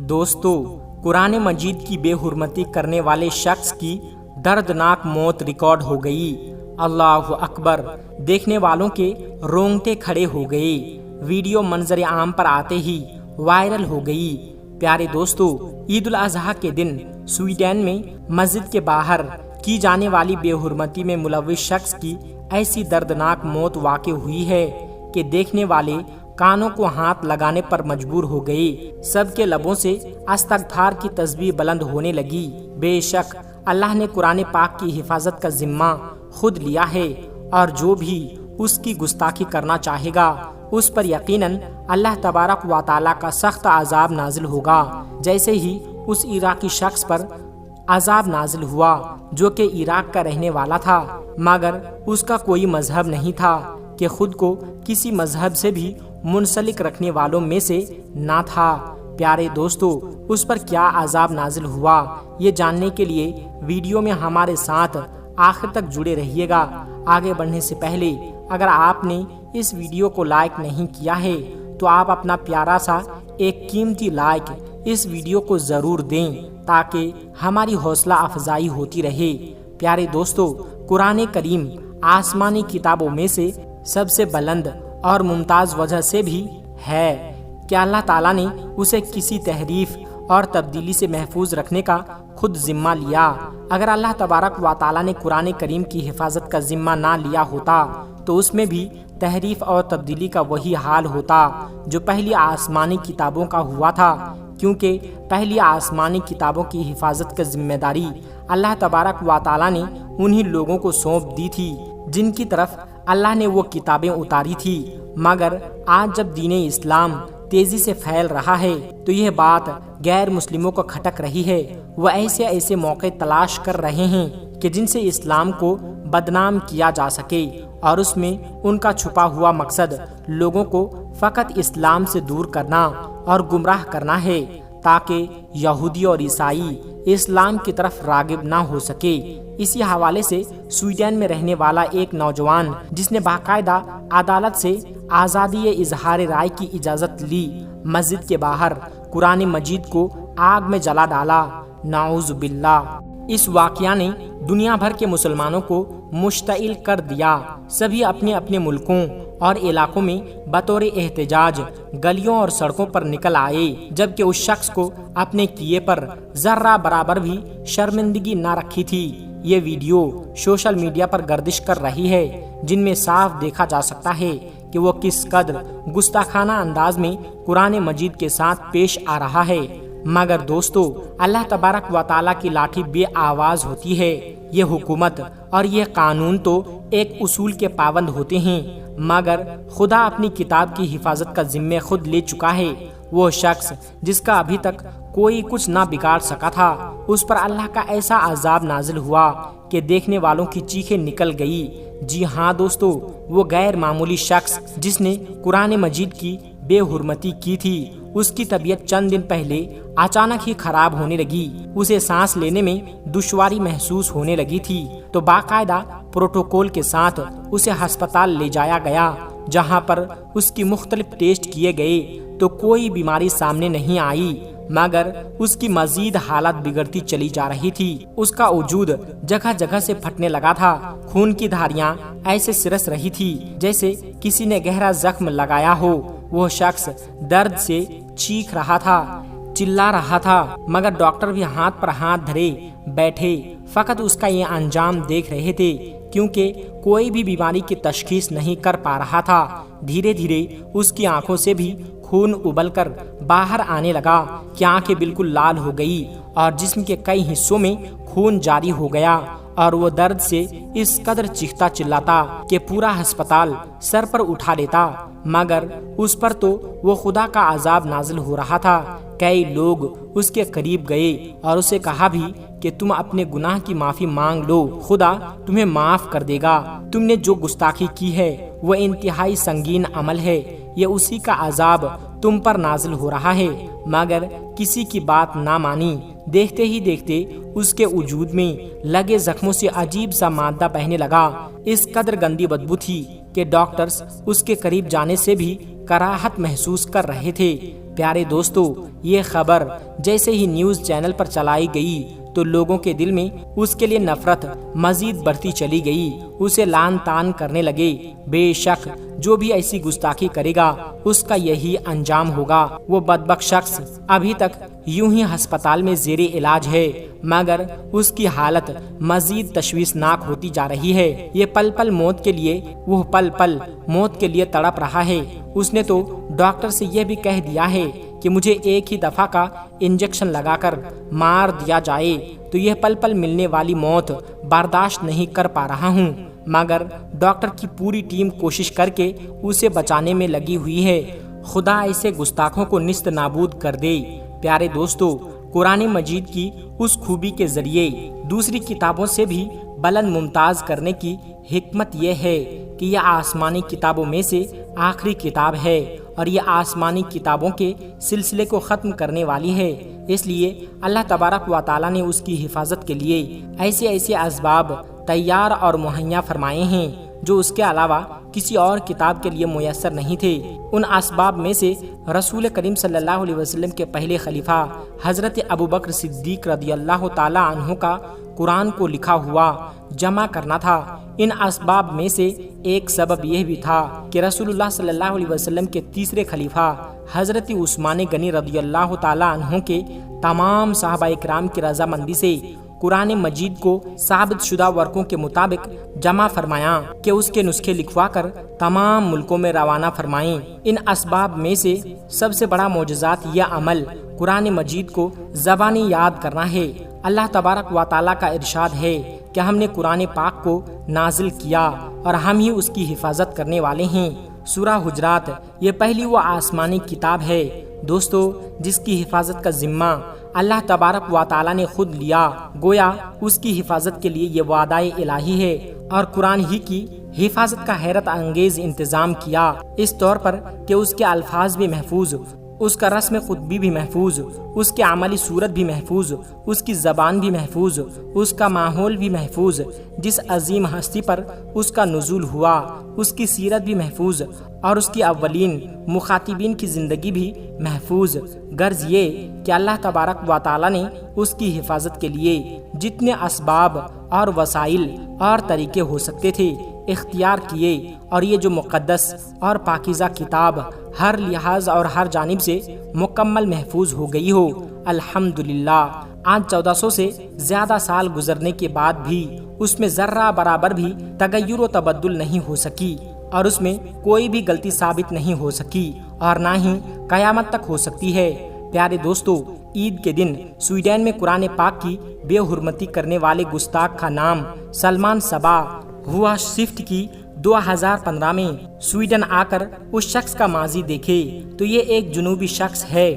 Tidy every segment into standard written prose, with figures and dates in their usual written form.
دوستو، قرآن مجید کی بے حرمتی کرنے والے شخص کی دردناک موت ریکارڈ ہو گئی۔ اللہ اکبر! دیکھنے والوں کے رونگٹے کھڑے ہو گئے۔ ویڈیو منظر عام پر آتے ہی وائرل ہو گئی۔ پیارے دوستو، عید الاضحیٰ کے دن سویڈن میں مسجد کے باہر کی جانے والی بے حرمتی میں ملوث شخص کی ایسی دردناک موت واقع ہوئی ہے کہ دیکھنے والے کانوں کو ہاتھ لگانے پر مجبور ہو گئے۔ سب کے لبوں سے استغفار کی تسبیح بلند ہونے لگی۔ بے شک اللہ نے قرآن پاک کی حفاظت کا ذمہ خود لیا ہے، اور جو بھی اس کی گستاخی کرنا چاہے گا اس پر یقیناً اللہ تبارک و تعالیٰ کا سخت عذاب نازل ہوگا، جیسے ہی اس عراقی شخص پر عذاب نازل ہوا جو کہ عراق کا رہنے والا تھا، مگر اس کا کوئی مذہب نہیں تھا کہ خود کو کسی مذہب سے بھی منسلک رکھنے والوں میں سے نہ تھا۔ پیارے دوستو، اس پر کیا عذاب نازل ہوا، یہ جاننے کے لیے ویڈیو میں ہمارے ساتھ آخر تک جڑے رہیے گا۔ آگے بڑھنے سے پہلے اگر آپ نے اس ویڈیو کو لائک نہیں کیا ہے تو آپ اپنا پیارا سا ایک قیمتی لائک اس ویڈیو کو ضرور دیں تاکہ ہماری حوصلہ افزائی ہوتی رہے۔ پیارے دوستو، قرآن کریم آسمانی کتابوں میں سے سب سے بلند اور ممتاز وجہ سے بھی ہے کہ اللہ تعالیٰ نے اسے کسی تحریف اور تبدیلی سے محفوظ رکھنے کا خود ذمہ لیا۔ اگر اللہ تبارک و تعالیٰ نے قرآن کریم کی حفاظت کا ذمہ نہ لیا ہوتا تو اس میں بھی تحریف اور تبدیلی کا وہی حال ہوتا جو پہلی آسمانی کتابوں کا ہوا تھا، کیونکہ پہلی آسمانی کتابوں کی حفاظت کی ذمہ داری اللہ تبارک و تعالیٰ نے انہی لوگوں کو سونپ دی تھی جن کی طرف اللہ نے وہ کتابیں اتاری تھی۔ مگر آج جب دین اسلام تیزی سے پھیل رہا ہے تو یہ بات غیر مسلموں کو کھٹک رہی ہے۔ وہ ایسے موقع تلاش کر رہے ہیں کہ جن سے اسلام کو بدنام کیا جا سکے، اور اس میں ان کا چھپا ہوا مقصد لوگوں کو فقط اسلام سے دور کرنا اور گمراہ کرنا ہے تاکہ یہودی اور عیسائی اسلام کی طرف راغب نہ ہو سکے۔ اسی حوالے سے سویڈن میں رہنے والا ایک نوجوان جس نے باقاعدہ عدالت سے آزادی اظہار رائے کی اجازت لی، مسجد کے باہر قرآن مجید کو آگ میں جلا ڈالا، نعوذ باللہ۔ اس واقعہ نے دنیا بھر کے مسلمانوں کو مشتعل کر دیا۔ سبھی اپنے اپنے ملکوں اور علاقوں میں بطور احتجاج گلیوں اور سڑکوں پر نکل آئے، جبکہ اس شخص کو اپنے کیے پر ذرہ برابر بھی شرمندگی نہ رکھی تھی۔ یہ ویڈیو سوشل میڈیا پر گردش کر رہی ہے، جن میں صاف دیکھا جا سکتا ہے کہ وہ کس قدر گستاخانہ انداز میں قرآن مجید کے ساتھ پیش آ رہا ہے۔ مگر دوستو، اللہ تبارک و تعالیٰ کی لاٹھی بے آواز ہوتی ہے۔ یہ حکومت اور یہ قانون تو ایک اصول کے پابند ہوتے ہیں، مگر خدا اپنی کتاب کی حفاظت کا ذمہ خود لے چکا ہے۔ وہ شخص جس کا ابھی تک کوئی کچھ نہ بگاڑ سکا تھا، اس پر اللہ کا ایسا عذاب نازل ہوا کہ دیکھنے والوں کی چیخیں نکل گئی۔ جی ہاں دوستو، وہ غیر معمولی شخص جس نے قرآن مجید کی بے حرمتی کی تھی، اس کی طبیعت چند دن پہلے اچانک ہی خراب ہونے لگی۔ اسے سانس لینے میں دشواری محسوس ہونے لگی تھی، تو باقاعدہ پروٹوکول کے ساتھ اسے ہسپتال لے جایا گیا، جہاں پر اس کی مختلف ٹیسٹ کیے گئے تو کوئی بیماری سامنے نہیں آئی، مگر اس کی مزید حالت بگڑتی چلی جا رہی تھی۔ اس کا وجود جگہ جگہ سے پھٹنے لگا تھا، خون کی دھاریاں ایسے سرس رہی تھی جیسے کسی نے گہرا زخم لگایا ہو۔ وہ شخص درد سے چیخ رہا تھا، چلا رہا تھا، مگر ڈاکٹر بھی ہاتھ پر ہاتھ دھرے بیٹھے فقط اس کا یہ انجام دیکھ رہے تھے، کیونکہ کوئی بھی بیماری کی تشخیص نہیں کر پا رہا تھا۔ دھیرے دھیرے اس کی آنکھوں سے بھی خون ابل کر باہر آنے لگا کہ آنکھیں بالکل لال ہو گئی اور جسم کے کئی حصوں میں خون جاری ہو گیا، اور وہ درد سے اس قدر چیختا چلاتا کہ پورا ہسپتال سر پر اٹھا لیتا، مگر اس پر تو وہ خدا کا عذاب نازل ہو رہا تھا۔ کئی لوگ اس کے قریب گئے اور اسے کہا بھی کہ تم اپنے گناہ کی معافی مانگ لو، خدا تمہیں معاف کر دے گا۔ تم نے جو گستاخی کی ہے وہ انتہائی سنگین عمل ہے، یہ اسی کا عذاب تم پر نازل ہو رہا ہے، مگر کسی کی بات نہ مانی۔ دیکھتے ہی دیکھتے اس کے وجود میں لگے زخموں سے عجیب سا مادہ بہنے لگا۔ اس قدر گندی بدبو تھی کہ ڈاکٹرز اس کے قریب جانے سے بھی کراہت محسوس کر رہے تھے۔ پیارے دوستو، یہ خبر جیسے ہی نیوز چینل پر چلائی گئی تو لوگوں کے دل میں اس کے لیے نفرت مزید بڑھتی چلی گئی، اسے لعن طعن کرنے لگے۔ بے شک جو بھی ایسی گستاخی کرے گا اس کا یہی انجام ہوگا۔ وہ بدبخت شخص ابھی تک یوں ہی ہسپتال میں زیر علاج ہے، مگر اس کی حالت مزید تشویشناک ہوتی جا رہی ہے۔ یہ پل پل موت کے لیے، وہ پل پل موت کے لیے تڑپ رہا ہے۔ اس نے تو ڈاکٹر سے یہ بھی کہہ دیا ہے کہ مجھے ایک ہی دفعہ کا انجیکشن لگا کر مار دیا جائے تو یہ پل پل ملنے والی موت برداشت نہیں کر پا رہا ہوں، مگر ڈاکٹر کی پوری ٹیم کوشش کر کے اسے بچانے میں لگی ہوئی ہے۔ خدا ایسے گستاخوں کو نیست نابود کر دے۔ پیارے دوستو، قرآن مجید کی اس خوبی کے ذریعے دوسری کتابوں سے بھی بلند ممتاز کرنے کی حکمت یہ ہے کہ یہ آسمانی کتابوں میں سے آخری کتاب ہے اور یہ آسمانی کتابوں کے سلسلے کو ختم کرنے والی ہے۔ اس لیے اللہ تبارک و تعالیٰ نے اس کی حفاظت کے لیے ایسے اسباب تیار اور مہیا فرمائے ہیں جو اس کے علاوہ کسی اور کتاب کے لیے میسر نہیں تھے۔ ان اسباب میں سے رسول کریم صلی اللہ علیہ وسلم کے پہلے خلیفہ حضرت ابوبکر صدیق رضی اللہ تعالی عنہ کا قرآن کو لکھا ہوا جمع کرنا تھا۔ ان اسباب میں سے ایک سبب یہ بھی تھا کہ رسول اللہ صلی اللہ علیہ وسلم کے تیسرے خلیفہ حضرت عثمان غنی رضی اللہ تعالی عنہ کے تمام صحابہ اکرام کی رضامندی سے قرآن مجید کو ثابت شدہ ورقوں کے مطابق جمع فرمایا کہ اس کے نسخے لکھوا کر تمام ملکوں میں روانہ فرمائیں۔ ان اسباب میں سے سب سے بڑا معجزات یا عمل قرآن مجید کو زبانی یاد کرنا ہے۔ اللہ تبارک و تعالیٰ کا ارشاد ہے کہ ہم نے قرآن پاک کو نازل کیا اور ہم ہی اس کی حفاظت کرنے والے ہیں۔ سورہ حجرات یہ پہلی وہ آسمانی کتاب ہے دوستو جس کی حفاظت کا ذمہ اللہ تبارک و تعالیٰ نے خود لیا، گویا اس کی حفاظت کے لیے یہ وعدہ الہی ہے، اور قرآن ہی کی حفاظت کا حیرت انگیز انتظام کیا، اس طور پر کہ اس کے الفاظ بھی محفوظ، اس کا رسم خطبی بھی محفوظ، اس کے عملی صورت بھی محفوظ، اس کی زبان بھی محفوظ، اس کا ماحول بھی محفوظ، جس عظیم ہستی پر اس کا نزول ہوا اس کی سیرت بھی محفوظ، اور اس کی اولین مخاطبین کی زندگی بھی محفوظ۔ غرض یہ کہ اللہ تبارک و تعالیٰ نے اس کی حفاظت کے لیے جتنے اسباب اور وسائل اور طریقے ہو سکتے تھے اختیار کیے، اور یہ جو مقدس اور پاکیزہ کتاب ہر لحاظ اور ہر جانب سے مکمل محفوظ ہو گئی ہو۔ الحمدللہ آج 1400 سے زیادہ سال گزرنے کے بعد بھی اس میں ذرہ برابر بھی تغیر و تبدل نہیں ہو سکی، اور اس میں کوئی بھی غلطی ثابت نہیں ہو سکی اور نہ ہی قیامت تک ہو سکتی ہے۔ پیارے دوستو، عید کے دن سویڈن میں قرآن پاک کی بے حرمتی کرنے والے گستاخ کا نام سلمان صبا ہوا شفٹ کی 2015 میں سویڈن آ کر اس شخص کا ماضی دیکھے تو یہ ایک جنوبی شخص ہے۔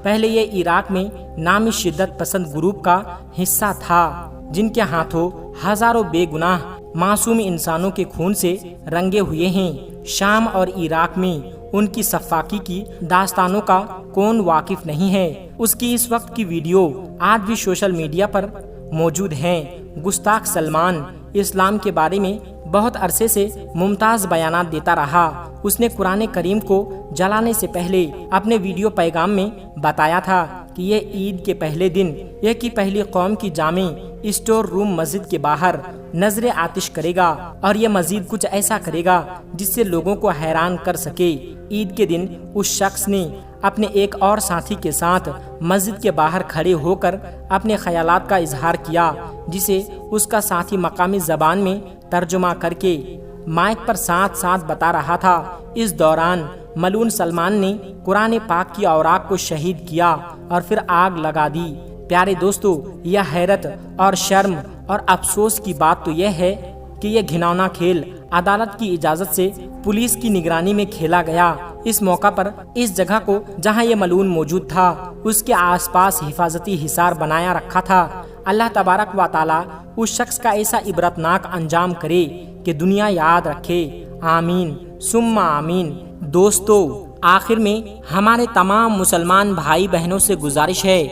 پہلے یہ عراق میں نامی شدت پسند گروپ کا حصہ تھا جن کے ہاتھوں ہزاروں بے گناہ معصوم انسانوں کے خون سے رنگے ہوئے ہیں۔ شام اور عراق میں ان کی سفاکی کی داستانوں کا کون واقف نہیں ہے؟ اس کی اس وقت کی ویڈیو آج بھی سوشل میڈیا پر موجود ہیں۔ گستاخ سلمان اسلام کے بارے میں بہت عرصے سے ممتاز بیانات دیتا رہا۔ اس نے قرآن کریم کو جلانے سے پہلے اپنے ویڈیو پیغام میں بتایا تھا کہ یہ عید کے پہلے دن یہ کی پہلی قوم کی جامع اسٹور روم مسجد کے باہر نظر آتش کرے گا، اور یہ مزید کچھ ایسا کرے گا جس سے لوگوں کو حیران کر سکے۔ عید کے دن اس شخص نے اپنے ایک اور ساتھی کے ساتھ مسجد کے باہر کھڑے ہو کر اپنے خیالات کا اظہار کیا، جسے اس کا ساتھی مقامی زبان میں ترجمہ کر کے مائک پر ساتھ ساتھ بتا رہا تھا۔ اس دوران ملعون سلمان نے قرآن پاک کی اوراق کو شہید کیا اور پھر آگ لگا دی۔ پیارے دوستو، یہ حیرت اور شرم اور افسوس کی بات تو یہ ہے کہ یہ گھناؤنا کھیل عدالت کی اجازت سے پولیس کی نگرانی میں کھیلا گیا۔ اس موقع پر اس جگہ کو جہاں یہ ملعون موجود تھا اس کے آس پاس حفاظتی حصار بنایا رکھا تھا۔ اللہ تبارک و تعالیٰ اس شخص کا ایسا عبرتناک انجام کرے کہ دنیا یاد رکھے۔ آمین ثم آمین۔ دوستو، آخر میں ہمارے تمام مسلمان بھائی بہنوں سے گزارش ہے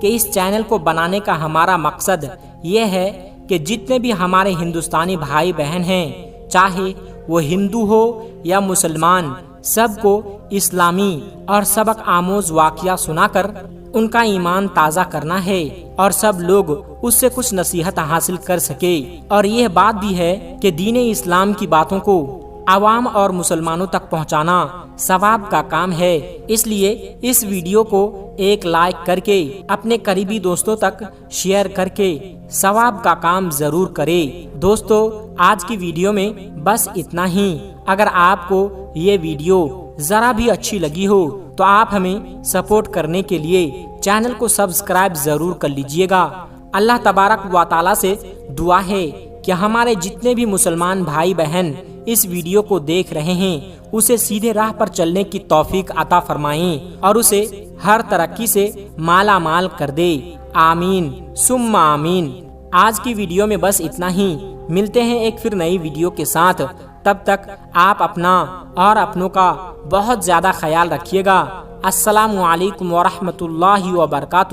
کہ اس چینل کو بنانے کا ہمارا مقصد یہ ہے کہ جتنے بھی ہمارے ہندوستانی بھائی بہن ہیں، چاہے وہ ہندو ہو یا مسلمان، سب کو اسلامی اور سبق آموز واقعہ سنا کر ان کا ایمان تازہ کرنا ہے اور سب لوگ اس سے کچھ نصیحت حاصل کر سکے۔ اور یہ بات بھی ہے کہ دین اسلام کی باتوں کو عوام اور مسلمانوں تک پہنچانا ثواب کا کام ہے، اس لیے اس ویڈیو کو ایک لائک کر کے اپنے قریبی دوستوں تک شیئر کر کے ثواب کا کام ضرور کرے۔ دوستو، آج کی ویڈیو میں بس اتنا ہی۔ اگر آپ کو یہ ویڈیو ذرا بھی اچھی لگی ہو تو آپ ہمیں سپورٹ کرنے کے لیے چینل کو سبسکرائب ضرور کر لیجئے گا۔ اللہ تبارک و تعالی سے دعا ہے کہ ہمارے جتنے بھی مسلمان بھائی بہن اس ویڈیو کو دیکھ رہے ہیں اسے سیدھے راہ پر چلنے کی توفیق عطا فرمائیں اور اسے ہر ترقی سے مالا مال کر دے۔ آمین ثم آمین۔ آج کی ویڈیو میں بس اتنا ہی، ملتے ہیں ایک پھر نئی ویڈیو کے ساتھ۔ تب تک آپ اپنا اور اپنوں کا بہت زیادہ خیال رکھیے گا۔ السلام علیکم ورحمۃ اللہ وبرکاتہ۔